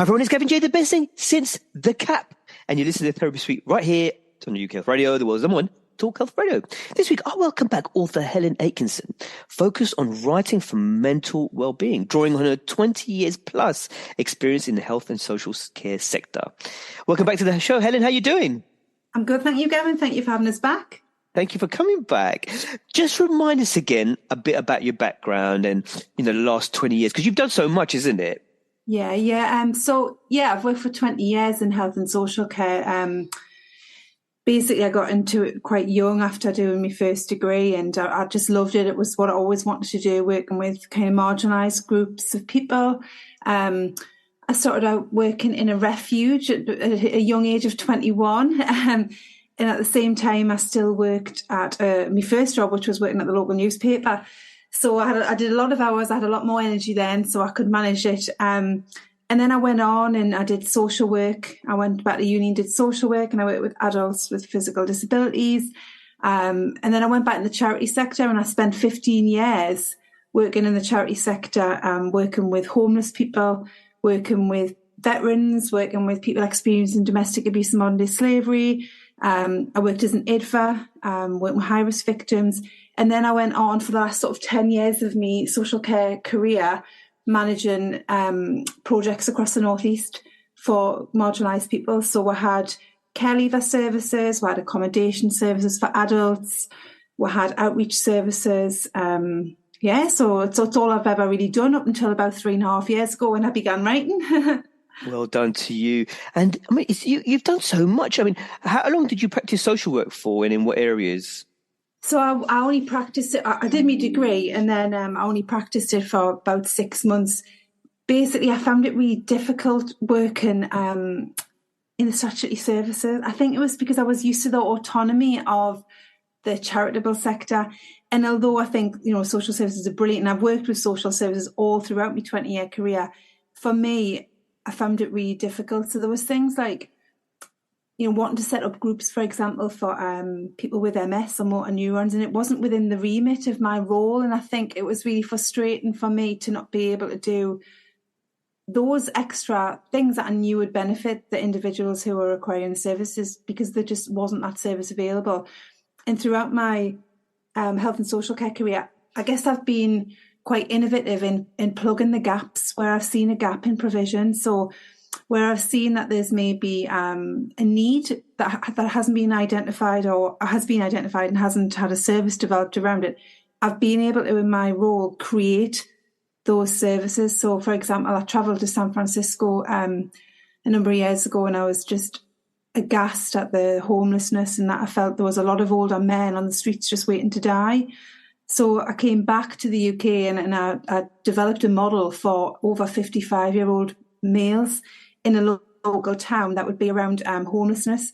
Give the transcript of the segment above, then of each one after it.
Hi everyone, it's Gavin J, the best thing since the cap. And you listen to the Therapy Suite right here on the UK Health Radio, the world's number one talk health radio. This week, I welcome back author Helen Aitchison, focused on writing for mental well-being, drawing on her 20 years plus experience in the health and social care sector. Welcome back to the show, Helen. How are you doing? I'm good, thank you, Gavin. Thank you for having us back. Thank you for coming back. Just remind us again a bit about your background and, the last 20 years, because you've done so much, isn't it? Yeah. I've worked for 20 years in health and social care. Basically, I got into it quite young after doing my first degree, and I just loved it. It was what I always wanted to do, working with kind of marginalised groups of people. I started out working in a refuge at a young age of 21. And at the same time, I still worked at my first job, which was working at the local newspaper. So I did a lot of hours. I had a lot more energy then, so I could manage it. And then I went on and I did social work. I went back to uni and did social work, and I worked with adults with physical disabilities. And then I went back in the charity sector, and I spent 15 years working in the charity sector, working with homeless people, working with veterans, working with people experiencing domestic abuse and modern day slavery. I worked as an IDFA, working with high-risk victims. And then I went on for the last sort of 10 years of my social care career, managing projects across the Northeast for marginalised people. So we had care leaver services, we had accommodation services for adults, we had outreach services. So it's all I've ever really done up until about 3.5 years ago when I began writing. Well done to you. And I mean, you've done so much. I mean, how long did you practice social work for, and in what areas? So I only practiced it. I did my degree, and then I only practiced it for about 6 months. Basically, I found it really difficult working in the statutory services. I think it was because I was used to the autonomy of the charitable sector. And although I think, social services are brilliant, and I've worked with social services all throughout my 20-year career, for me, I found it really difficult. So there was things like, wanting to set up groups, for example, for people with MS or motor neurons, and it wasn't within the remit of my role. And I think it was really frustrating for me to not be able to do those extra things that I knew would benefit the individuals who were requiring services, because there just wasn't that service available. And throughout my health and social care career, I guess I've been quite innovative in plugging the gaps where I've seen a gap in provision. So where I've seen that there's maybe a need that hasn't been identified, or has been identified and hasn't had a service developed around it, I've been able to, in my role, create those services. So, for example, I travelled to San Francisco a number of years ago, and I was just aghast at the homelessness, and that I felt there was a lot of older men on the streets just waiting to die. So I came back to the UK and I developed a model for over 55-year-old males in a local town that would be around homelessness.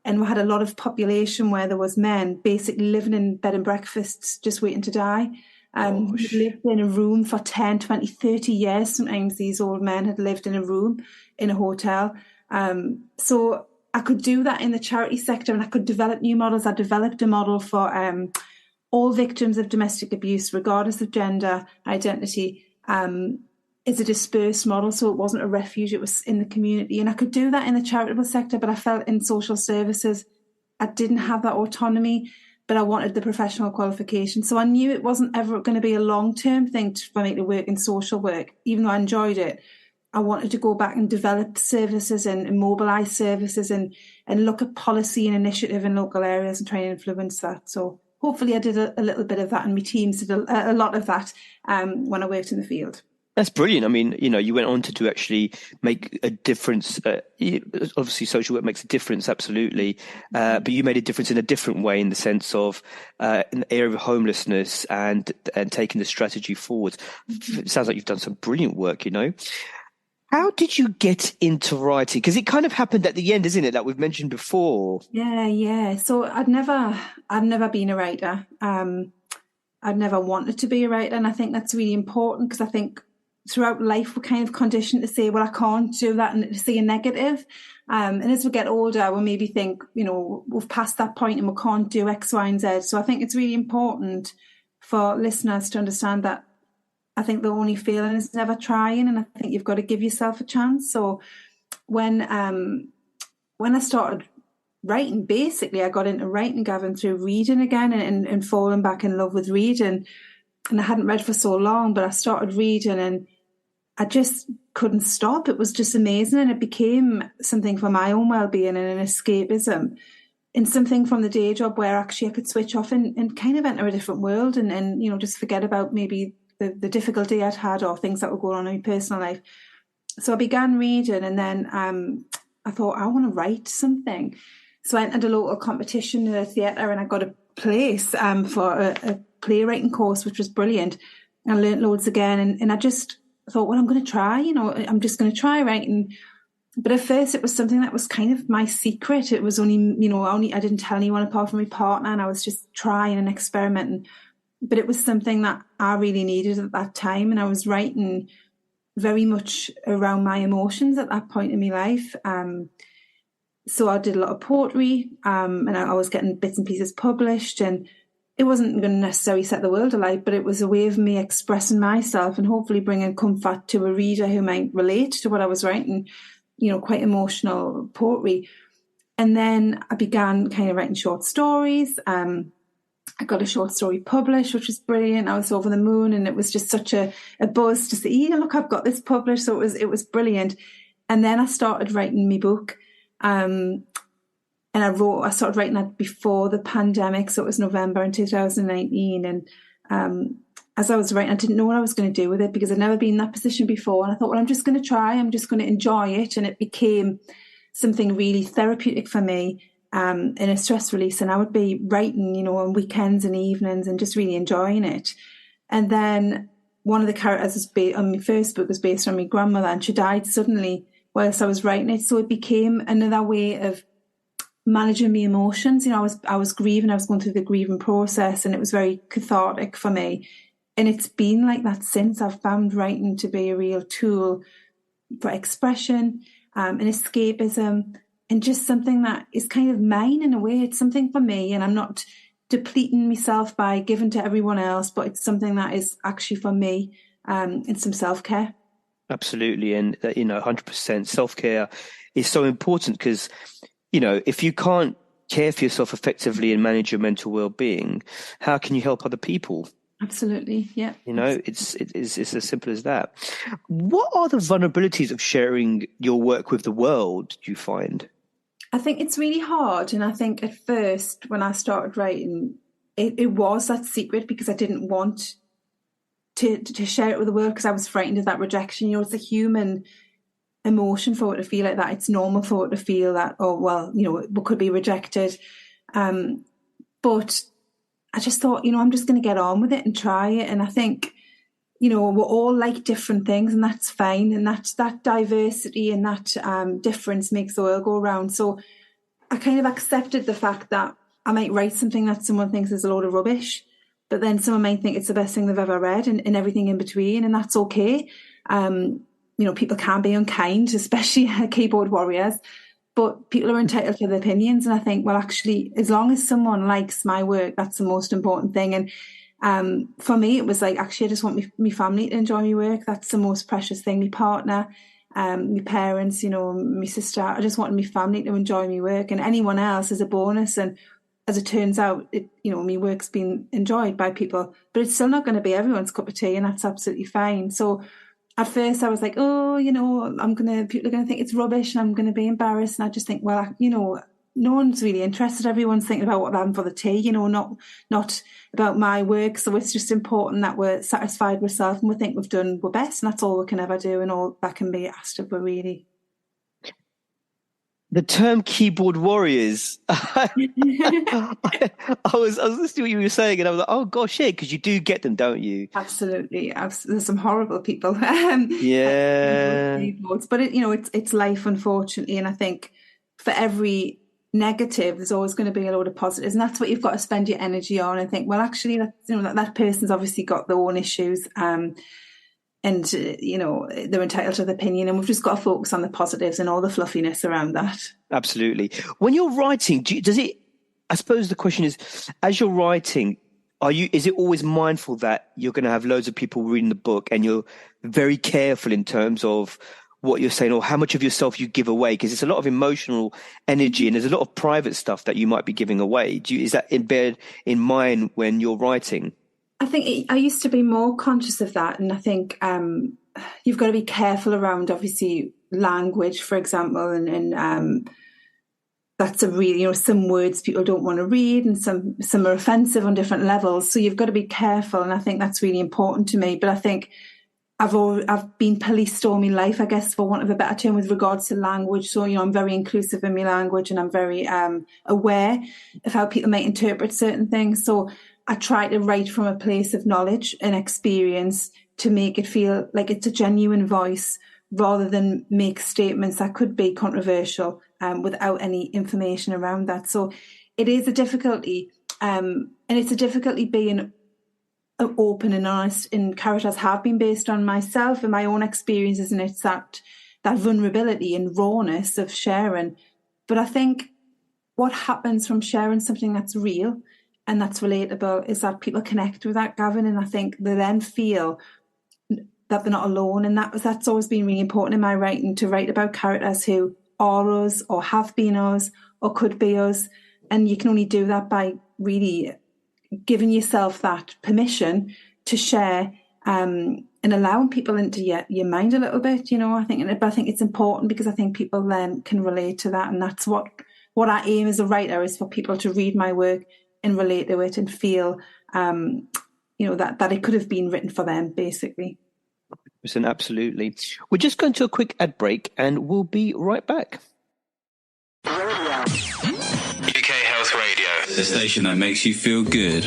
And we had a lot of population where there was men basically living in bed and breakfasts just waiting to die. Who lived in a room for 10, 20, 30 years. Sometimes these old men had lived in a room in a hotel. So I could do that in the charity sector, and I could develop new models. I developed a model for all victims of domestic abuse, regardless of gender identity. It's a dispersed model, so it wasn't a refuge, it was in the community. And I could do that in the charitable sector, but I felt in social services I didn't have that autonomy, but I wanted the professional qualification. So I knew it wasn't ever going to be a long-term thing for me to work in social work. Even though I enjoyed it, I wanted to go back and develop services and mobilise services and look at policy and initiative in local areas and try and influence that. So hopefully I did a little bit of that, and my teams did a lot of that when I worked in the field. That's brilliant. I mean, you went on to actually make a difference. Obviously, social work makes a difference, absolutely. But you made a difference in a different way, in the sense of in the area of homelessness and taking the strategy forward. It sounds like you've done some brilliant work, How did you get into writing? Because it kind of happened at the end, isn't it? That we've mentioned before. Yeah. So I'd never been a writer. I'd never wanted to be a writer. And I think that's really important, because I think throughout life we're kind of conditioned to say, well, I can't do that, and to see a negative. And as we get older, we maybe think, we've passed that point and we can't do X, Y, and Z. So I think it's really important for listeners to understand that I think the only feeling is never trying, and I think you've got to give yourself a chance. So when I started writing, basically I got into writing, Gavin, through reading again, and falling back in love with reading. And I hadn't read for so long, but I started reading and I just couldn't stop. It was just amazing. And it became something for my own well-being and an escapism, and something from the day job where actually I could switch off and kind of enter a different world, and just forget about maybe the difficulty I'd had or things that were going on in my personal life. So I began reading, and then I thought, I want to write something. So I entered a local competition in a theatre, and I got a place for a playwriting course, which was brilliant. I learnt loads again, and I just thought, well, I'm going to try, I'm just going to try writing. But at first it was something that was kind of my secret. It was only, I didn't tell anyone apart from my partner, and I was just trying and experimenting. But it was something that I really needed at that time. And I was writing very much around my emotions at that point in my life. So I did a lot of poetry, and I was getting bits and pieces published, and it wasn't going to necessarily set the world alight, but it was a way of me expressing myself and hopefully bringing comfort to a reader who might relate to what I was writing, quite emotional poetry. And then I began kind of writing short stories. I got a short story published, which was brilliant. I was over the moon, and it was just such a buzz to see, look, I've got this published. So it was brilliant. And then I started writing my book. And I started writing that before the pandemic. So it was November in 2019. And as I was writing, I didn't know what I was going to do with it because I'd never been in that position before. And I thought, well, I'm just going to try. I'm just going to enjoy it. And it became something really therapeutic for me, and a stress release. And I would be writing, on weekends and evenings and just really enjoying it. And then one of the characters on my first book was based on my grandmother, and she died suddenly whilst I was writing it. So it became another way of managing my emotions. I was grieving. I was going through the grieving process, and it was very cathartic for me. And it's been like that since. I've found writing to be a real tool for expression, and escapism, and just something that is kind of mine in a way. It's something for me, and I'm not depleting myself by giving to everyone else, but it's something that is actually for me, and some self-care. Absolutely. And, 100% self-care is so important because, if you can't care for yourself effectively and manage your mental well-being, how can you help other people? Absolutely. Yeah. It's as simple as that. What are the vulnerabilities of sharing your work with the world, do you find? I think it's really hard. And I think at first when I started writing, it was that secret because I didn't want to share it with the world because I was frightened of that rejection. It's a human emotion for it to feel like that. It's normal for it to feel that, oh, well, we could be rejected. But I just thought, I'm just going to get on with it and try it. And I think, we're all like different things, and that's fine. And that diversity and that difference makes the world go round. So I kind of accepted the fact that I might write something that someone thinks is a load of rubbish, but then someone might think it's the best thing they've ever read, and everything in between. And that's okay. People can be unkind, especially keyboard warriors, but people are entitled to their opinions. And I think, well, actually, as long as someone likes my work, that's the most important thing. And for me, it was like, actually, I just want my family to enjoy my work. That's the most precious thing. My partner, my parents, my sister. I just wanted my family to enjoy my work, and anyone else is a bonus. And as it turns out, my work's been enjoyed by people, but it's still not going to be everyone's cup of tea, and that's absolutely fine. So at first I was like, oh, people are going to think it's rubbish and I'm going to be embarrassed. And I just think, well, no one's really interested. Everyone's thinking about what they're having for the tea, not about my work. So it's just important that we're satisfied with ourselves and we think we've done our best, and that's all we can ever do, and all that can be asked of us, really. The term keyboard warriors, I was listening to what you were saying, and I was like, oh gosh, yeah, because you do get them, don't you? Absolutely. There's some horrible people. Yeah. Keyboards. But it's life, unfortunately. And I think for every negative, there's always going to be a load of positives, and that's what you've got to spend your energy on. And think, well, actually, that person's obviously got their own issues. And, they're entitled to the opinion, and we've just got to focus on the positives and all the fluffiness around that. Absolutely. When you're writing, I suppose the question is, as you're writing, is it always mindful that you're going to have loads of people reading the book and you're very careful in terms of what you're saying or how much of yourself you give away? Because it's a lot of emotional energy and there's a lot of private stuff that you might be giving away. Is that embedded in mind when you're writing? I think I used to be more conscious of that. And I think you've got to be careful around, obviously, language, for example, and that's a really, some words people don't want to read and some are offensive on different levels. So you've got to be careful. And I think that's really important to me. But I think I've been policed all my life, I guess, for want of a better term, with regards to language. So, I'm very inclusive in my language and I'm very aware of how people might interpret certain things. So I try to write from a place of knowledge and experience to make it feel like it's a genuine voice rather than make statements that could be controversial without any information around that. So it is a difficulty, and it's a difficulty being open and honest. And characters have been based on myself and my own experiences, and it's that vulnerability and rawness of sharing. But I think what happens from sharing something that's real and that's relatable is that people connect with that, Gavin, and I think they then feel that they're not alone. And that's always been really important in my writing, to write about characters who are us or have been us or could be us. And you can only do that by really giving yourself that permission to share and allowing people into your mind a little bit, I think. But I think it's important because I think people then can relate to that. And that's what I aim as a writer, is for people to read my work and relate to it and feel, that it could have been written for them, basically. Absolutely. We're just going to a quick ad break and we'll be right back. UK Health Radio, the station that makes you feel good.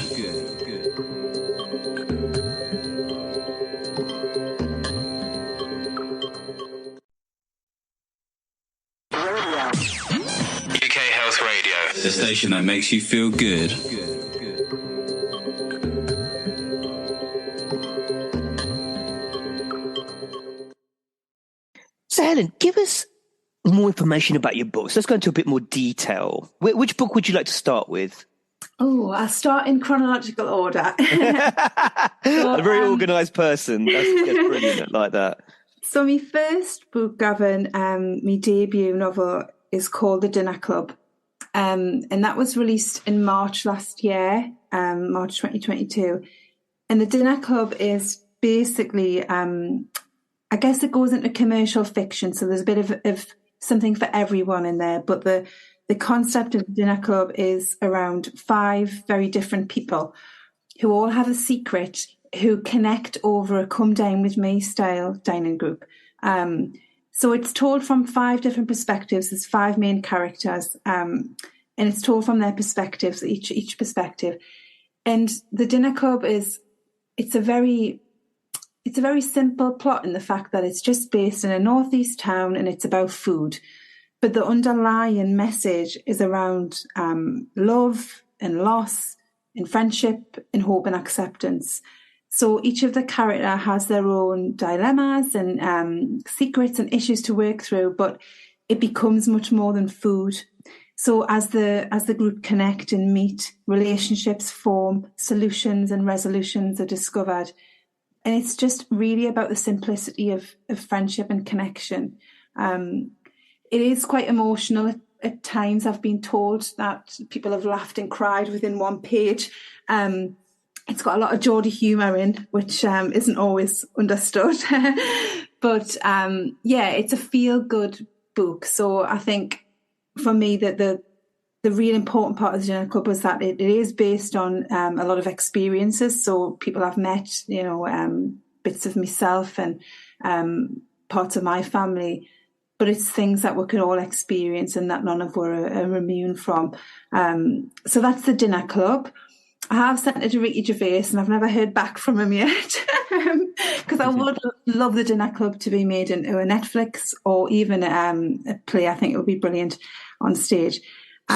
UK Health Radio, the station that makes you feel good. So Helen, give us more information about your books. Let's go into a bit more detail. Which book would you like to start with? Oh, I'll start in chronological order. A very organised person. That's brilliant, like that. So my first book, Gavin, my debut novel, is called The Dinner Club. And that was released in March last year, March 2022. And The Dinner Club is basically, I guess it goes into commercial fiction. So there's a bit of something for everyone in there. But the concept of The Dinner Club is around 5 very different people who all have a secret, who connect over a come dine with me style dining group. So it's told from 5 different perspectives. There's 5 main characters, and it's told from their perspectives, each perspective. And The Dinner Club it's a very simple plot in the fact that it's just based in a northeast town and it's about food. But the underlying message is around love and loss and friendship and hope and acceptance. So each of the character has their own dilemmas and secrets and issues to work through, but it becomes much more than food. So as the group connect and meet, relationships form, solutions and resolutions are discovered. And it's just really about the simplicity of friendship and connection. It is quite emotional at times. I've been told that people have laughed and cried within one page. It's got a lot of Geordie humour in, which isn't always understood. But it's a feel-good book. So I think for me that the real important part of the Dinner Club was that it is based on a lot of experiences. So people I've met, bits of myself and parts of my family, but it's things that we could all experience and that none of us are immune from. So that's The Dinner Club. I have sent it to Ricky Gervais and I've never heard back from him yet, because I would love The Dinner Club to be made into a Netflix or even a play. I think it would be brilliant on stage.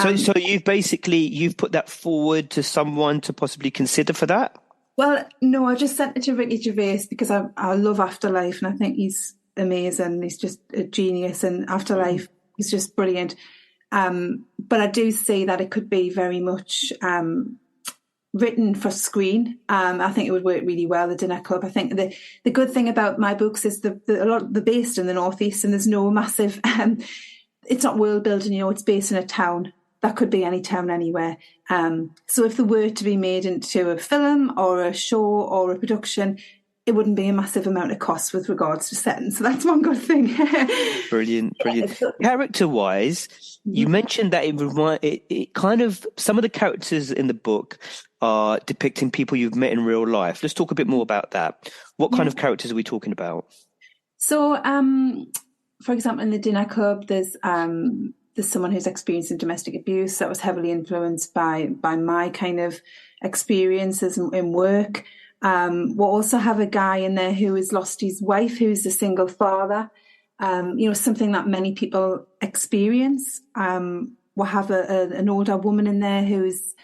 So you've put that forward to someone to possibly consider for that? Well, no, I just sent it to Ricky Gervais because I love Afterlife and I think he's amazing. He's just a genius, and Afterlife is just brilliant. But I do see that it could be very much written for screen. I think it would work really well, the Dinner Club. I think the good thing about my books is they're based in the Northeast, and there's no massive, it's not world building, it's based in a town. That could be any town anywhere. So if they were to be made into a film or a show or a production, it wouldn't be a massive amount of cost with regards to setting. So that's one good thing. Brilliant. Character-wise, you mentioned that it kind of, some of the characters in the book are depicting people you've met in real life. Let's talk a bit more about that. What kind of characters are we talking about? So, for example, in the Dinner Club, there's someone who's experiencing domestic abuse that was heavily influenced by my kind of experiences in work. We'll also have a guy in there who has lost his wife, who's a single father. Something that many people experience. We'll have an older woman in there who's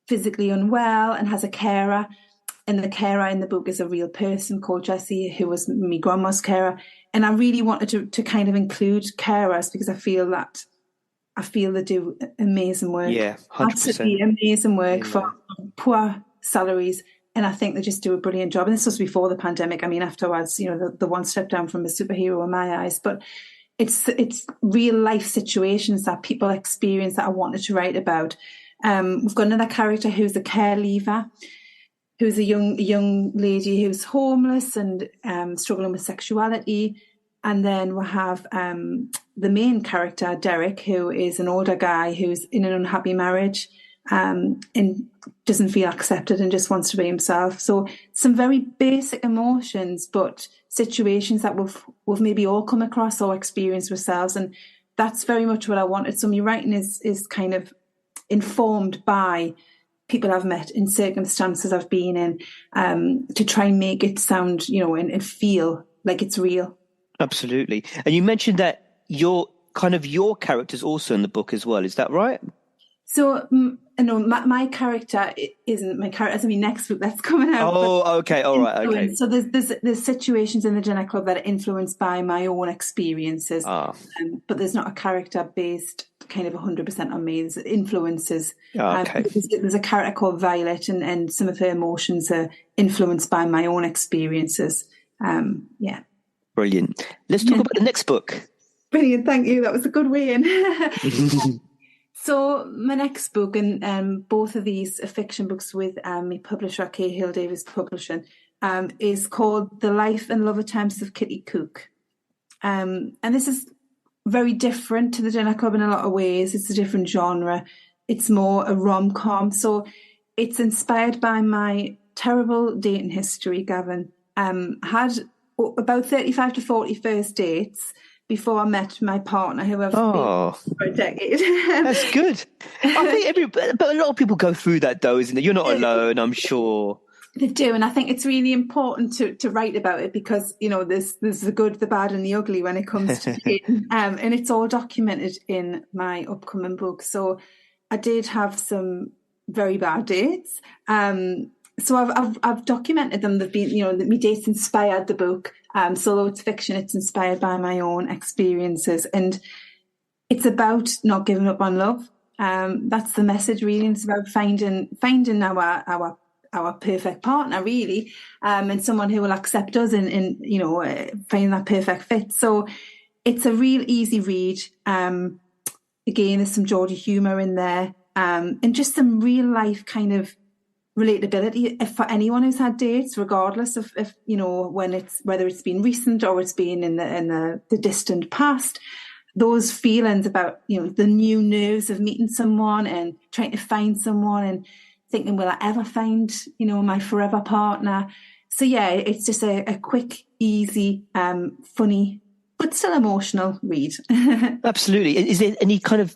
physically unwell and has a carer. And the carer in the book is a real person called Jessie, who was my grandma's carer. And I really wanted to kind of include carers because I feel they do amazing work. Yeah, 100%. Absolutely amazing work for poor salaries. And I think they just do a brilliant job. And this was before the pandemic. I mean, afterwards, the one step down from a superhero in my eyes. But it's real life situations that people experience that I wanted to write about. We've got another character who's a care leaver, who's a young lady who's homeless and struggling with sexuality. And then we'll have the main character, Derek, who is an older guy who's in an unhappy marriage and doesn't feel accepted and just wants to be himself. So some very basic emotions, but situations that we've maybe all come across or experienced ourselves. And that's very much what I wanted. So my writing is kind of informed by people I've met in circumstances I've been in, to try and make it sound, and feel like it's real. Absolutely. And you mentioned that your character's also in the book as well. Is that right? So, my character isn't my character. That's my next book that's coming out. Oh, okay. All right. Okay. So there's situations in the Dinner Club that are influenced by my own experiences. But there's not a character based kind of 100% on me. There's influences. Okay. There's a character called Violet, and some of her emotions are influenced by my own experiences. Brilliant. Let's talk about the next book. Brilliant. Thank you. That was a good way in. So my next book, and both of these are fiction books with my publisher, Cahill Davis Publishing, is called The Life and Love Attempts of Kitty Cook. And this is very different to the Dinner Club in a lot of ways. It's a different genre. It's more a rom-com. So it's inspired by my terrible dating history, Gavin. Had about 35 to 40 first dates before I met my partner, who I've been for a decade. That's good. I think but a lot of people go through that though, isn't it? You're not alone, I'm sure. They do, and I think it's really important to write about it because, there's the good, the bad and the ugly when it comes to dating. And it's all documented in my upcoming book. So I did have some very bad dates. So I've documented them. They've been, my dates inspired the book. So although it's fiction, it's inspired by my own experiences, and it's about not giving up on love. That's the message, really. It's about finding our perfect partner, really, and someone who will accept us, and finding that perfect fit. So it's a real easy read. Again, there's some Geordie humour in there, and just some real life kind of relatability for anyone who's had dates, regardless of if whether it's been recent or it's been in the distant past. Those feelings about the new nerves of meeting someone and trying to find someone and thinking, will I ever find my forever partner? So yeah, it's just a quick, easy, funny, but still emotional read. Absolutely. Is there any kind of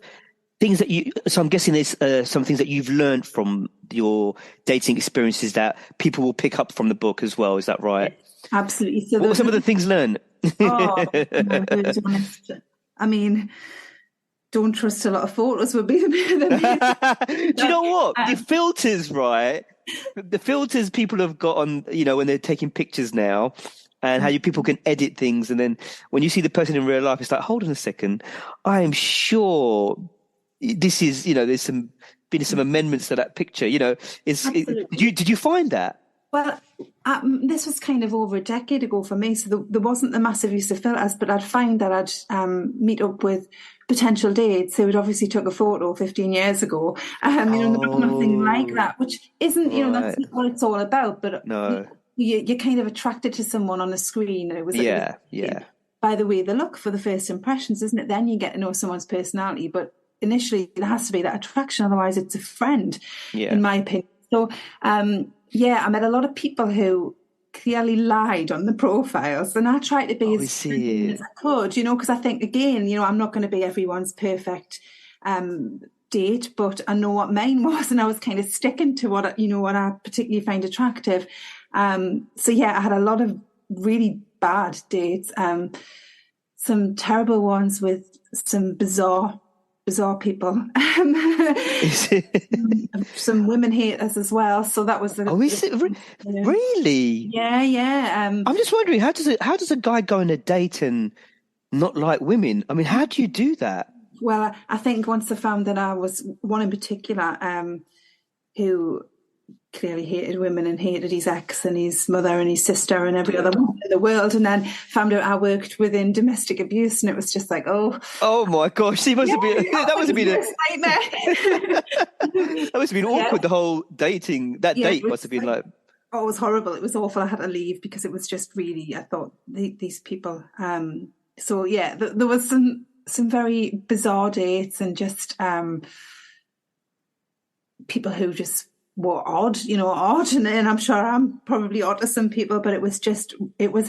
things so I'm guessing there's some things that you've learned from your dating experiences that people will pick up from the book as well. Is that right? Absolutely. So what were some of the things learned? My word, honest. I mean, don't trust a lot of photos would be the Do you know what? The filters, right? The filters people have got on, when they're taking pictures now, and how people can edit things. And then when you see the person in real life, it's like, hold on a second. I am sure this is, there's some been some amendments to that picture. Absolutely. Did you find that? Well, this was kind of over a decade ago for me, so there wasn't the massive use of filters, but I'd find that I'd meet up with potential dates who had obviously took a photo 15 years ago, nothing like that, which isn't, that's not what it's all about, but no. You're kind of attracted to someone on a screen. It was by the way they look for the first impressions, isn't it? Then you get to know someone's personality, but initially there has to be that attraction, otherwise it's a friend, in my opinion. So, I met a lot of people who clearly lied on the profiles, and I tried to be as genuine as I could, because I think, again, I'm not going to be everyone's perfect date, but I know what mine was, and I was kind of sticking to what I particularly find attractive. I had a lot of really bad dates, some terrible ones with some bizarre people, some women haters as well. So that was is it really? Yeah. I'm just wondering, how does a guy go on a date and not like women? I mean, how do you do that? Well, I think once I found that I was one in particular who clearly hated women and hated his ex and his mother and his sister and every other woman in the world, and then found out I worked within domestic abuse, and it was just like, oh my gosh, that must have been awkward. The whole dating, date must have been like, it was horrible. It was awful. I had to leave because it was just really, I thought, these people. There was some very bizarre dates, and just people who just were odd, and I'm sure I'm probably odd to some people, but it was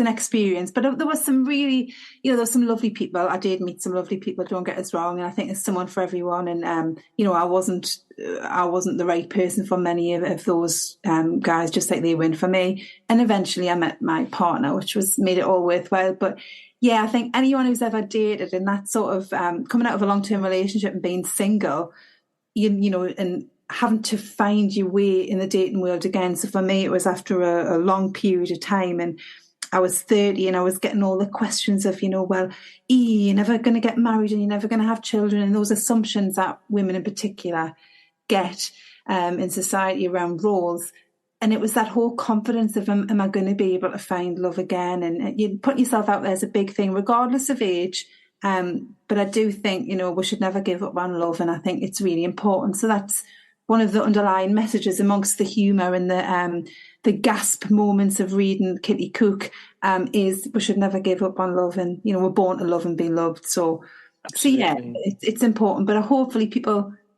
an experience. But there was some really, there was some lovely people. I did meet some lovely people, don't get us wrong, and I think there's someone for everyone. And I wasn't the right person for many of those guys, just like they weren't for me. And eventually I met my partner, which made it all worthwhile. But yeah, I think anyone who's ever dated and that sort of coming out of a long-term relationship and being single, and having to find your way in the dating world again. So for me, it was after a long period of time, and I was 30, and I was getting all the questions of, you're never going to get married and you're never going to have children, and those assumptions that women in particular get in society around roles. And it was that whole confidence of, am I going to be able to find love again? And you put yourself out there is a big thing, regardless of age. But I do think, we should never give up on love, and I think it's really important. So that's one of the underlying messages amongst the humour and the gasp moments of reading Kitty Cook is we should never give up on love, and we're born to love and be loved. So it's important. But hopefully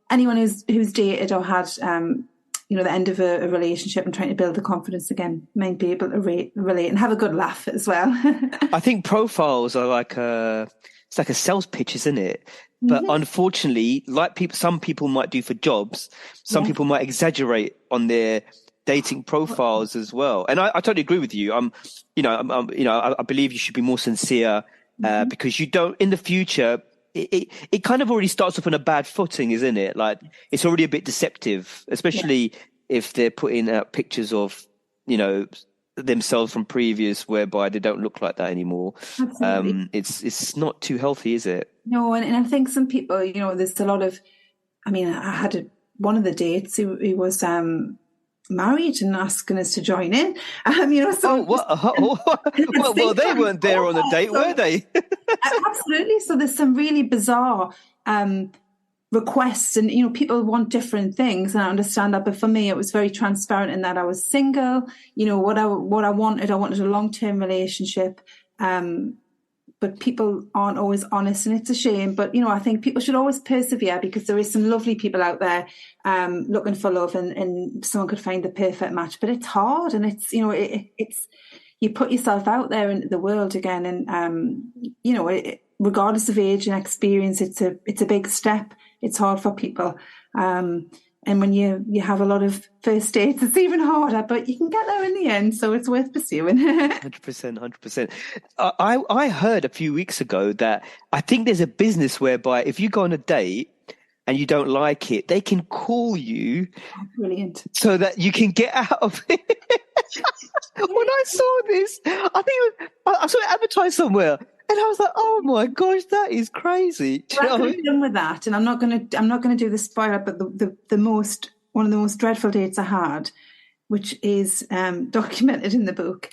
anyone who's dated or had the end of a relationship and trying to build the confidence again might be able to relate and have a good laugh as well. I think profiles are it's like a sales pitch, isn't it? But unfortunately, some people might do for jobs, some people might exaggerate on their dating profiles as well. And I totally agree with you. I believe you should be more sincere because you don't, in the future, it kind of already starts off on a bad footing, isn't it? Like, it's already a bit deceptive, especially if they're putting out pictures of, themselves from previous, whereby they don't look like that anymore. Absolutely. It's not too healthy, is it? No, and I think some people, there's a lot of, I had one of the dates who was married and asking us to join in. So well, they weren't there on a date, were they? Absolutely. So there's some really bizarre requests, and people want different things, and I understand that. But for me, it was very transparent in that I was single. What I wanted a long-term relationship. But people aren't always honest, and it's a shame. But I think people should always persevere, because there is some lovely people out there looking for love, and someone could find the perfect match. But it's hard, and it's it's you put yourself out there into the world again, and regardless of age and experience, it's a big step. It's hard for people. And when you have a lot of first dates, it's even harder, but you can get there in the end. So it's worth pursuing. 100%. I heard a few weeks ago that I think there's a business whereby if you go on a date and you don't like it, they can call you. Oh, brilliant. So that you can get out of it. When I saw this, I saw it advertised somewhere. And I was like, oh my gosh, that is crazy. Do you know I what I could have mean? done with that, and I'm not gonna do the spoiler, but one of the most dreadful dates I had, which is documented in the book.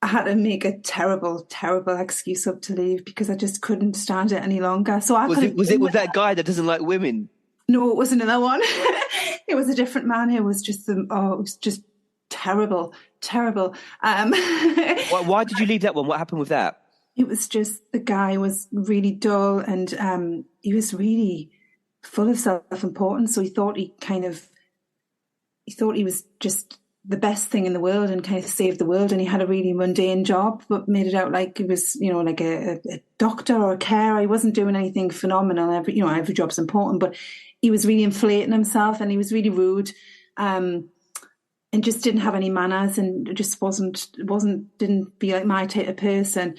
I had to make a terrible, terrible excuse up to leave because I just couldn't stand it any longer. So I could have Was done it with with that guy that doesn't like women? No, it was another one. It was a different man who was just it was just terrible, terrible. Why did you leave that one? What happened with that? It was just the guy was really dull, and he was really full of self-importance. So he thought he was just the best thing in the world and kind of saved the world. And he had a really mundane job, but made it out like he was, like a doctor or a carer. He wasn't doing anything phenomenal. Every job's important, but he was really inflating himself, and he was really rude, and just didn't have any manners, and just didn't be like my type of person.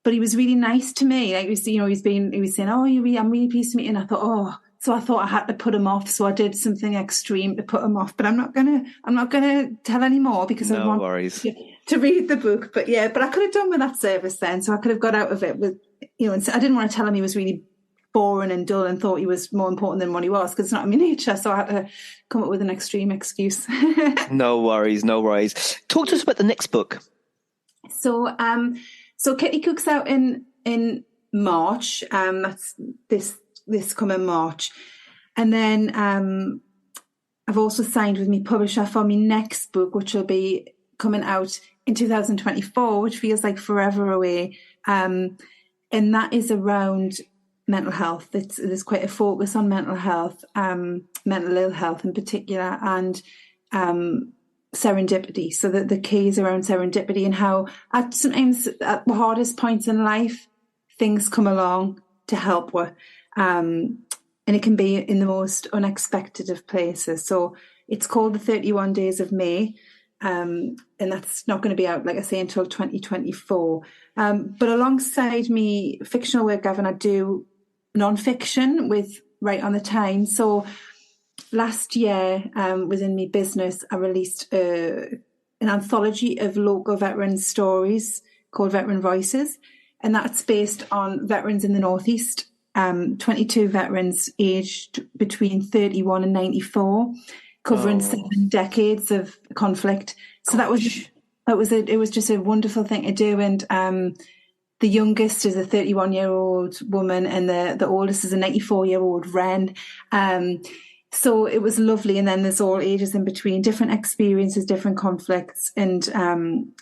But he was really nice to me. Like, he was saying, "Oh, I'm really pleased to meet you." And I thought, so I thought I had to put him off. So I did something extreme to put him off. But I'm not gonna tell any more because I want worries. to read the book. But yeah, but I could have done with that service then. So I could have got out of it with, and I didn't want to tell him he was really boring and dull and thought he was more important than what he was, because it's not in my nature. So I had to come up with an extreme excuse. No worries. Talk to us about the next book. So Kitty Cook's out in March. That's this coming March, and then I've also signed with my publisher for my next book, which will be coming out in 2024, which feels like forever away. And that is around mental health. There's quite a focus on mental health, mental ill health in particular, and serendipity. So that the key is around serendipity, and how sometimes at the hardest points in life, things come along to help with. And it can be in the most unexpected of places. So it's called The 31 Days of May. And that's not going to be out, like I say, until 2024. But alongside me fictional work, Gavin, I do non-fiction with Right on the Time. So last year, within my business, I released an anthology of local veteran stories called Veteran Voices. And that's based on veterans in the Northeast, 22 veterans aged between 31 and 94, covering 7 decades of conflict. So it was just a wonderful thing to do. And the youngest is a 31-year-old woman, and the oldest is a 94-year-old Wren. So it was lovely. And then there's all ages in between, different experiences, different conflicts. And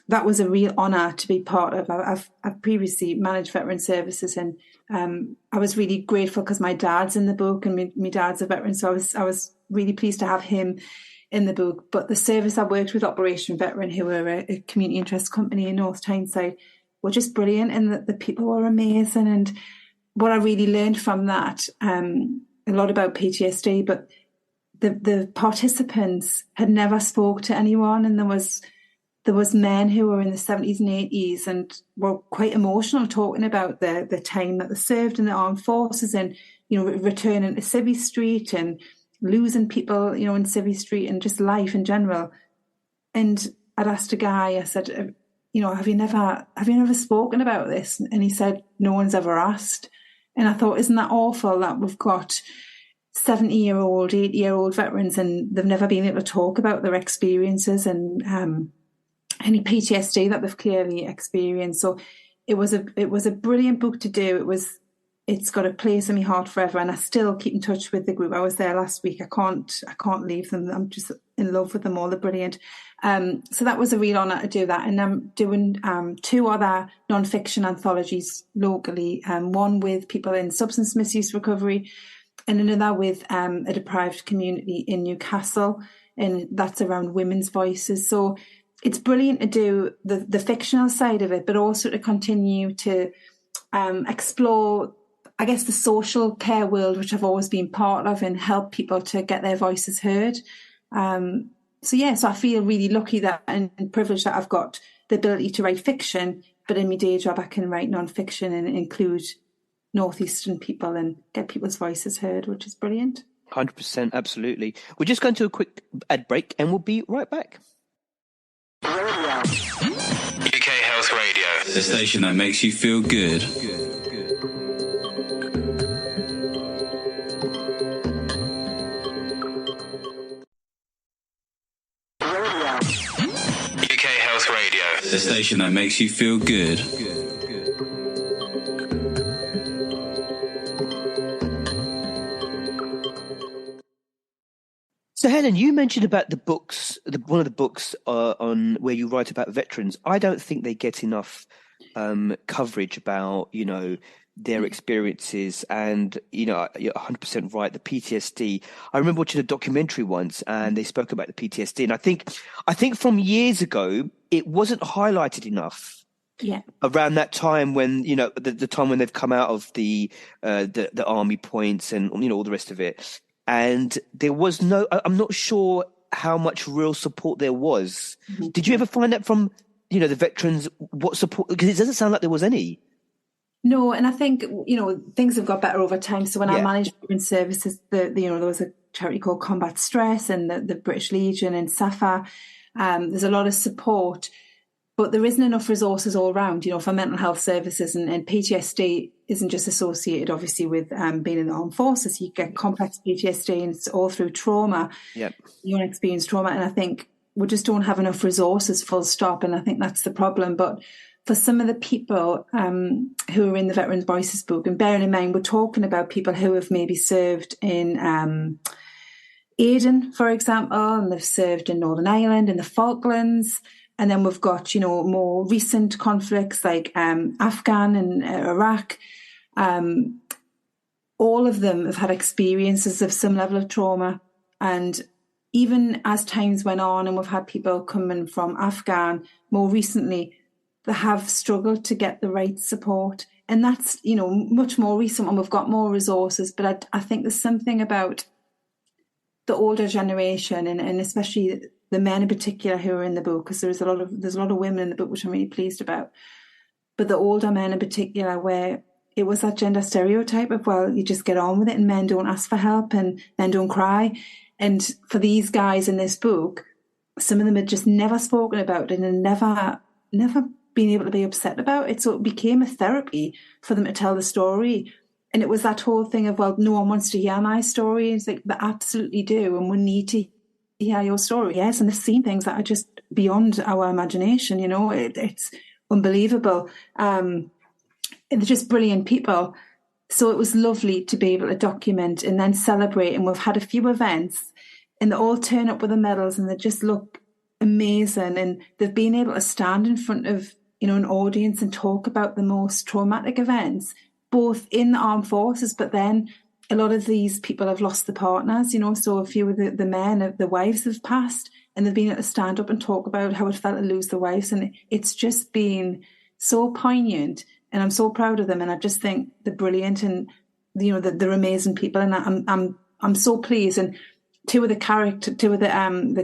that was a real honour to be part of. I've previously managed veteran services, and I was really grateful because my dad's in the book, and my dad's a veteran. So I was really pleased to have him in the book. But the service I worked with, Operation Veteran, who were a community interest company in North Tyneside, were just brilliant, and the people were amazing. And what I really learned from that, a lot about PTSD, but the participants had never spoke to anyone, and there was men who were in the 70s and 80s and were quite emotional, talking about the time that they served in the armed forces, and returning to Civvy Street and losing people in Civvy Street, and just life in general. And I'd asked a guy, I said, have you never spoken about this? And he said, no one's ever asked. And I thought, isn't that awful that we've got 70-year-old, 80-year-old veterans, and they've never been able to talk about their experiences and any PTSD that they've clearly experienced. So it was a brilliant book to do. It's got a place in my heart forever, and I still keep in touch with the group. I was there last week. I can't leave them. I'm just in love with them all. They're brilliant. So that was a real honour to do that. And I'm doing 2 other non-fiction anthologies locally. One with people in substance misuse recovery, and another with a deprived community in Newcastle, and that's around women's voices. So it's brilliant to do the fictional side of it, but also to continue to explore, I guess, the social care world, which I've always been part of, and help people to get their voices heard. So I feel really lucky and privileged that I've got the ability to write fiction, but in my day job I can write non-fiction and include Northeastern people and get people's voices heard, which is brilliant. 100%, absolutely. We're just going to a quick ad break, and we'll be right back. UK Health Radio, the The station that makes you feel good. UK Health Radio. The station that makes you feel good. So, Helen, you mentioned about the books, one of the books on where you write about veterans. I don't think they get enough coverage about, their experiences, and, you're 100% right, the PTSD. I remember watching a documentary once and they spoke about the PTSD. And I think from years ago, it wasn't highlighted enough. Yeah. Around that time when, the time when they've come out of the army points and, all the rest of it. And there was I'm not sure how much real support there was. Mm-hmm. Did you ever find that from, the veterans, what support? Because it doesn't sound like there was any. No, and I think, things have got better over time. So when I managed veteran services, there was a charity called Combat Stress and the British Legion and SAFA. There's a lot of support. But there isn't enough resources all around, for mental health services, and PTSD isn't just associated, obviously, with being in the armed forces. You get complex PTSD, and it's all through trauma. Yep. You don't experience trauma, and I think we just don't have enough resources, full stop, and I think that's the problem. But for some of the people who are in the Veterans Voices book, and bearing in mind we're talking about people who have maybe served in Aden, for example, and they've served in Northern Ireland, in the Falklands. And then we've got, more recent conflicts like Afghan and Iraq. All of them have had experiences of some level of trauma. And even as times went on and we've had people coming from Afghan more recently, they have struggled to get the right support. And that's, much more recent when we've got more resources. But I think there's something about the older generation and especially the men in particular who are in the book, because there's a lot of women in the book, which I'm really pleased about. But the older men in particular, where it was that gender stereotype of, well, you just get on with it and men don't ask for help and men don't cry. And for these guys in this book, some of them had just never spoken about it and never been able to be upset about it. So it became a therapy for them to tell the story. And it was that whole thing of, well, no one wants to hear my story. It's like, they absolutely do. And we need to hear your story. Yes. And they've seen things that are just beyond our imagination. It's unbelievable. And they're just brilliant people. So it was lovely to be able to document and then celebrate. And we've had a few events and they all turn up with the medals and they just look amazing. And they've been able to stand in front of, an audience and talk about the most traumatic events, both in the armed forces, but then a lot of these people have lost their partners, so a few of the men, the wives have passed, and they've been able to stand up and talk about how it felt to lose their wives. And it's just been so poignant, and I'm so proud of them. And I just think they're brilliant, and they're amazing people. And I'm so pleased. And two of the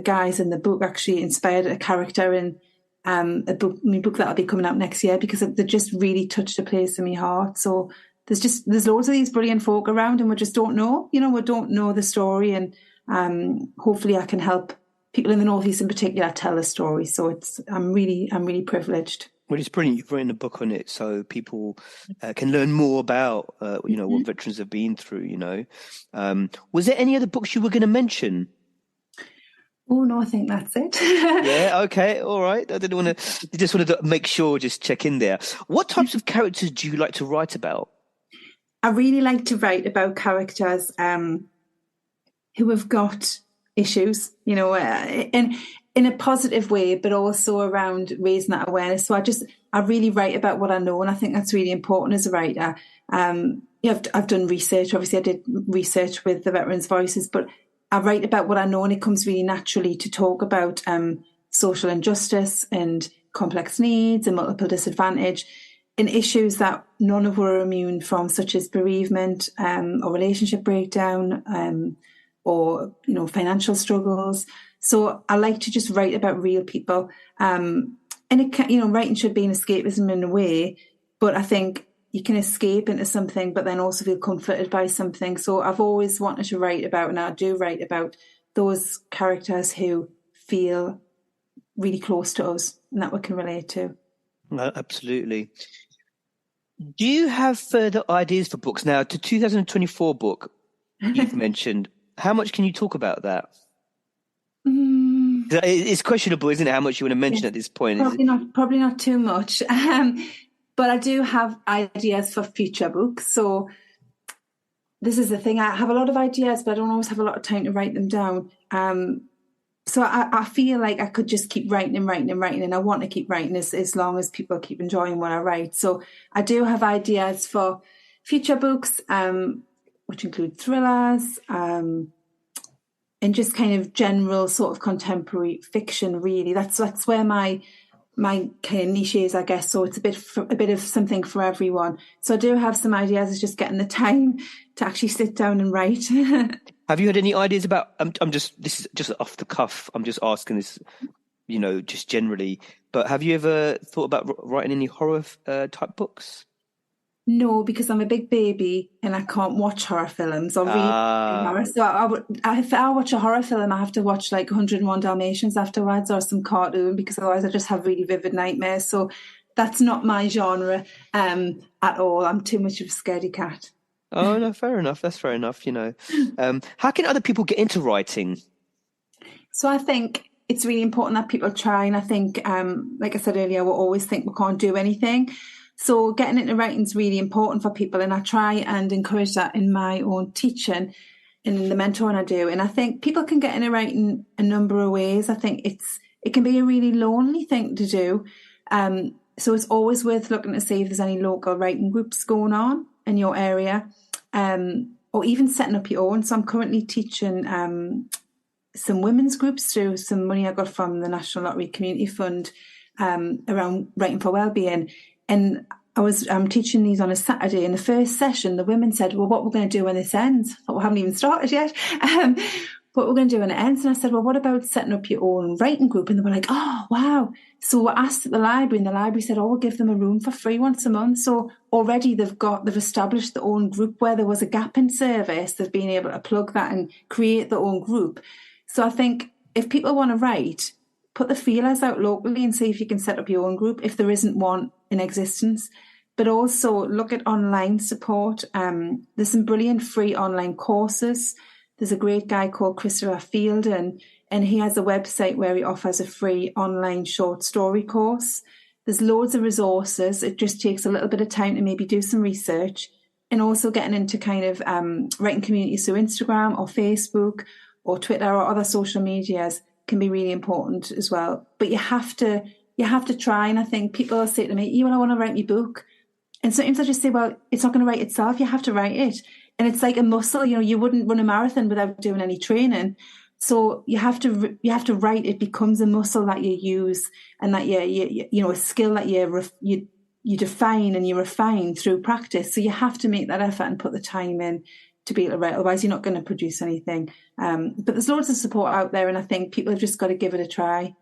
guys in the book actually inspired a character in a book that'll be coming out next year, because they just really touched a place in my heart. So there's loads of these brilliant folk around, and we just don't know, we don't know the story. And hopefully I can help people in the Northeast in particular tell the story. So I'm really privileged. Well, it's brilliant. You've written a book on it so people can learn more about, what veterans have been through, Was there any other books you were going to mention? Oh, no, I think that's it. Yeah, okay, all right. I didn't want to, just wanted to make sure, just check in there. What types of characters do you like to write about? I really like to write about characters who have got issues, in a positive way, but also around raising that awareness. So I really write about what I know, and I think that's really important as a writer. I've done research. Obviously, I did research with the Veterans Voices, but I write about what I know, and it comes really naturally to talk about social injustice and complex needs and multiple disadvantage and issues that none of us are immune from, such as bereavement or relationship breakdown or financial struggles. So I like to just write about real people, and it can, writing should be an escapism in a way, but I think you can escape into something, but then also feel comforted by something. So I've always wanted to write about, and I do write about, those characters who feel really close to us and that we can relate to. Absolutely. Do you have further ideas for books now? To 2024 book you've mentioned. How much can you talk about that? Mm, It's questionable, isn't it? How much you want to mention yes, at this point? probably not too much. But I do have ideas for future books. So this is the thing. I have a lot of ideas, but I don't always have a lot of time to write them down. So I feel like I could just keep writing and writing and writing, and I want to keep writing as long as people keep enjoying what I write. So I do have ideas for future books, which include thrillers, and just kind of general sort of contemporary fiction. Really, that's where my kind of niche is, I guess. So it's a bit of something for everyone. So I do have some ideas. It's just getting the time to actually sit down and write. Have you had any ideas about? This is just off the cuff. I'm just asking this, just generally. But have you ever thought about writing any horror type books? No, because I'm a big baby and I can't watch horror films or read horror. So if I watch a horror film, I have to watch like 101 Dalmatians afterwards or some cartoon, because otherwise I just have really vivid nightmares. So that's not my genre at all. I'm too much of a scaredy cat. Oh no, fair enough. That's fair enough. How can other people get into writing? So I think it's really important that people try. And I think, like I said earlier, we always think we can't do anything. So getting into writing is really important for people. And I try and encourage that in my own teaching and in the mentoring I do. And I think people can get into writing a number of ways. I think it can be a really lonely thing to do. So it's always worth looking to see if there's any local writing groups going on in your area, or even setting up your own. So I'm currently teaching some women's groups through some money I got from the National Lottery Community Fund around writing for wellbeing. And I'm teaching these on a Saturday. In the first session, the women said, well, what we're going to do when this ends? I thought, we haven't even started yet. What we're going to do when it ends. And I said, well, what about setting up your own writing group? And they were like, oh, wow. So we asked at the library, and the library said, oh, we'll give them a room for free once a month. So already they've established their own group where there was a gap in service. They've been able to plug that and create their own group. So I think if people want to write, put the feelers out locally and see if you can set up your own group if there isn't one in existence. But also look at online support. There's some brilliant free online courses. There's a great guy called Christopher Fielden, and he has a website where he offers a free online short story course. There's loads of resources. It just takes a little bit of time to maybe do some research, and also getting into kind of writing communities through Instagram or Facebook or Twitter or other social medias can be really important as well. But you have to try. And I think people say to me, I want to write my book. And sometimes I just say, well, it's not going to write itself. You have to write it. And it's like a muscle. You wouldn't run a marathon without doing any training. So you have to write. It becomes a muscle that you use, and that you a skill that you define and you refine through practice. So you have to make that effort and put the time in to be able to write. Otherwise, you're not going to produce anything. But there's loads of support out there, and I think people have just got to give it a try.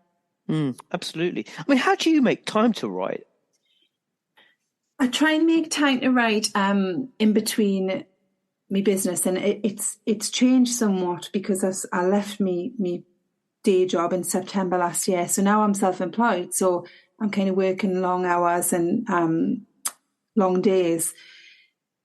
Absolutely. I mean, how do you make time to write? I try and make time to write in between my business, and it's changed somewhat because I left me day job in September last year. So now I'm self-employed. So I'm kind of working long hours and long days.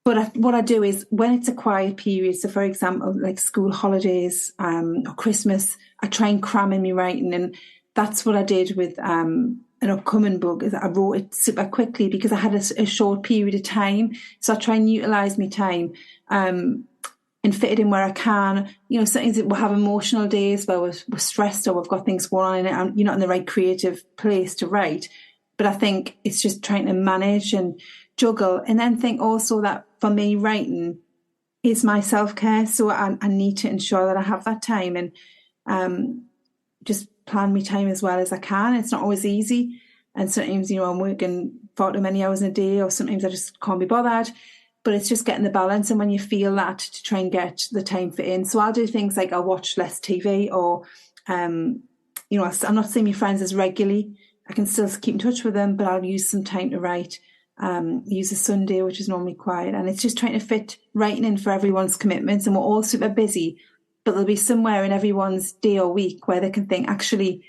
But what I do is when it's a quiet period, so for example, like school holidays or Christmas, I try and cram in my writing. And that's what I did with an upcoming book. Is I wrote it super quickly because I had a short period of time. So I try and utilise my time and fit it in where I can. Sometimes we'll have emotional days where we're stressed or we've got things going on and you're not in the right creative place to write. But I think it's just trying to manage and juggle, and then think also that for me, writing is my self-care. So I need to ensure that I have that time and just plan my time as well as I can. It's not always easy. And sometimes, I'm working far too many hours in a day, or sometimes I just can't be bothered. But it's just getting the balance. And when you feel that, to try and get the time fit in. So I'll do things like I'll watch less TV, or, I'm not seeing my friends as regularly. I can still keep in touch with them, but I'll use some time to write. Use a Sunday, which is normally quiet. And it's just trying to fit writing in for everyone's commitments. And we're all super busy, but there'll be somewhere in everyone's day or week where they can think, actually,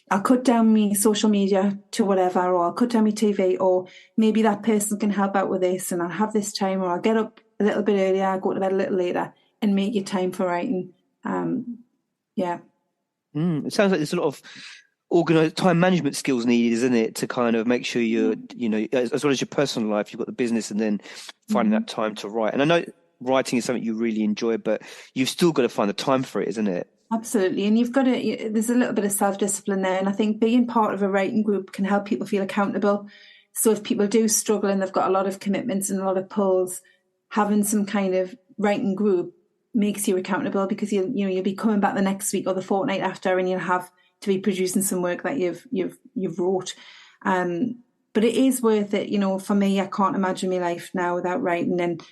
I'll cut down my social media to whatever, or I'll cut down my TV, or maybe that person can help out with this and I'll have this time, or I'll get up a little bit earlier, I'll go to bed a little later and make your time for writing. Yeah. It sounds like there's a lot of organized time management skills needed, isn't it? To kind of make sure you're, as well as your personal life, you've got the business and then finding that time to write. And I know writing is something you really enjoy, but you've still got to find the time for it, isn't it? Absolutely. And you've got to, there's a little bit of self-discipline there. And I think being part of a writing group can help people feel accountable. So if people do struggle and they've got a lot of commitments and a lot of pulls, having some kind of writing group makes you accountable, because you'll be coming back the next week or the fortnight after, and you'll have to be producing some work that you've wrote. But it is worth it. For me, I can't imagine my life now without writing. And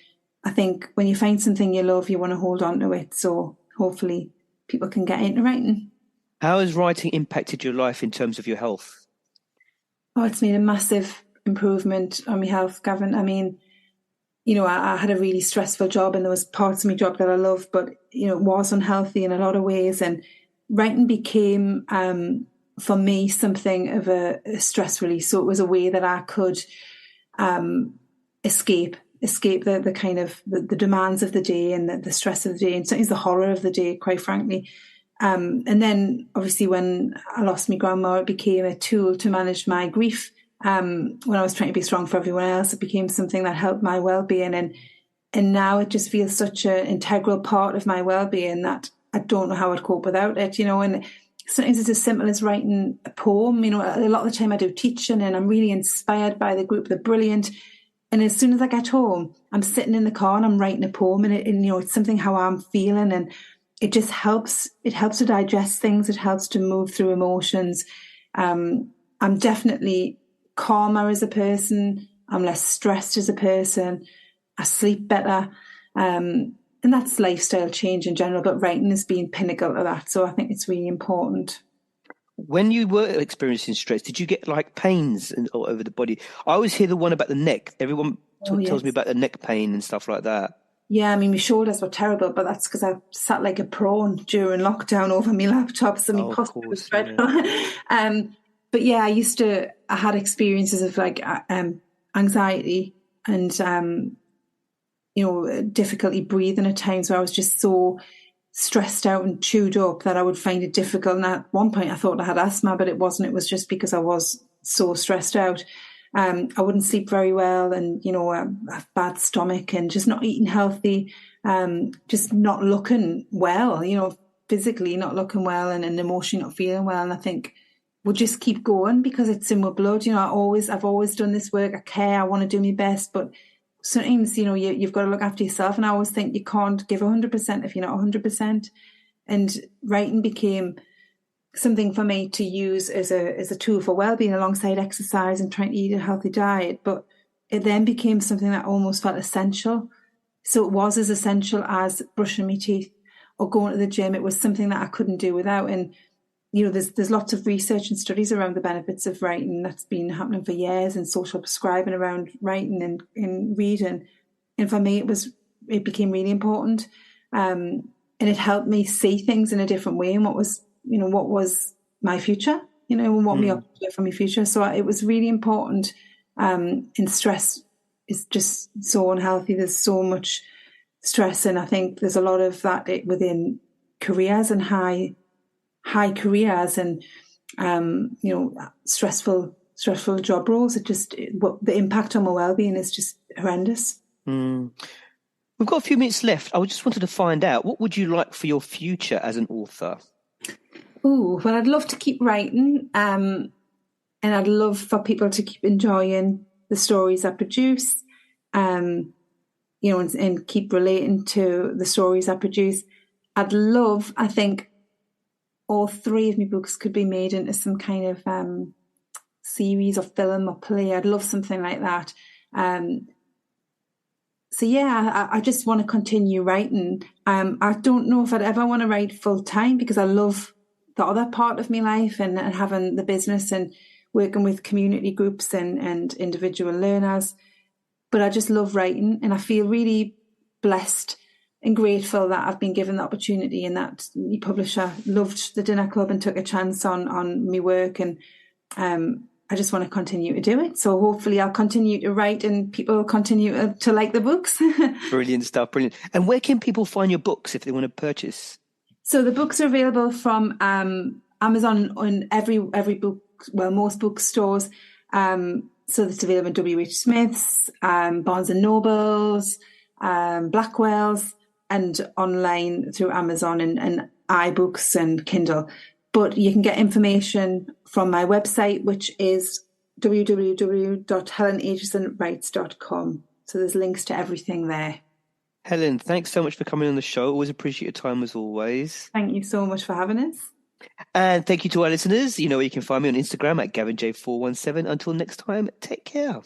I think when you find something you love, you want to hold on to it. So hopefully people can get into writing. How has writing impacted your life in terms of your health? Oh, it's made a massive improvement on my health, Gavin. I mean, I had a really stressful job, and there was parts of my job that I loved, but, it was unhealthy in a lot of ways. And writing became, for me, something of a stress release. So it was a way that I could escape the kind of the demands of the day and the stress of the day, and sometimes the horror of the day, quite frankly. And then obviously when I lost my grandma, it became a tool to manage my grief. When I was trying to be strong for everyone else, it became something that helped my well-being. And now it just feels such an integral part of my well-being that I don't know how I'd cope without it, and sometimes it's as simple as writing a poem. A lot of the time I do teaching and I'm really inspired by the group, they're brilliant. And as soon as I get home, I'm sitting in the car and I'm writing a poem, and it's something how I'm feeling, and it just helps. It helps to digest things. It helps to move through emotions. I'm definitely calmer as a person. I'm less stressed as a person. I sleep better. And that's lifestyle change in general, but writing has been pinnacle of that. So I think it's really important. When you were experiencing stress, did you get like pains all over the body? I always hear the one about the neck. Everyone tells me about the neck pain and stuff like that. Yeah, I mean, my shoulders were terrible, but that's because I sat like a prawn during lockdown over my laptop, so my posture was dreadful. Yeah. But yeah, I had experiences of like anxiety and difficulty breathing at times, where I was just so stressed out and chewed up that I would find it difficult. And at one point I thought I had asthma, but it wasn't. It was just because I was so stressed out. I wouldn't sleep very well, and, a bad stomach, and just not eating healthy, just not looking well, physically not looking well, and emotionally not feeling well. And I think we'll just keep going because it's in my blood. I've always done this work. I care. I want to do my best, but sometimes, you've got to look after yourself. And I always think you can't give 100% if you're not 100%. And writing became something for me to use as a tool for well-being alongside exercise and trying to eat a healthy diet. But it then became something that almost felt essential. So it was as essential as brushing my teeth or going to the gym. It was something that I couldn't do without. And, there's lots of research and studies around the benefits of writing that's been happening for years, and social prescribing around writing and reading. And for me, it became really important. And it helped me see things in a different way, and what was my future, and what me up to for my future. So it was really important. And stress is just so unhealthy. There's so much stress, and I think there's a lot of that within careers and high careers and stressful job roles. The impact on my well-being is just horrendous. We've got a few minutes left. I just wanted to find out, what would you like for your future as an author? Oh, well, I'd love to keep writing, and I'd love for people to keep enjoying the stories I produce, and keep relating to the stories I produce. I think all three of my books could be made into some kind of series or film or play. I'd love something like that. So yeah, I just want to continue writing. I don't know if I'd ever want to write full time, because I love the other part of my life and having the business and working with community groups and individual learners. But I just love writing, and I feel really blessed and grateful that I've been given the opportunity, and that the publisher loved the Dinner Club and took a chance on my work. And I just want to continue to do it. So hopefully I'll continue to write and people will continue to like the books. Brilliant stuff. Brilliant. And where can people find your books if they want to purchase? So the books are available from Amazon on every book, well, most bookstores. So it's available in W.H. Smith's, Barnes and Nobles, Blackwell's, and online through Amazon and iBooks and Kindle. But you can get information from my website, which is www.helenaitchisonwrites.com. So there's links to everything there. Helen, thanks so much for coming on the show. Always appreciate your time as always. Thank you so much for having us. And thank you to our listeners. You know where you can find me on Instagram at GavinJ417. Until next time, take care.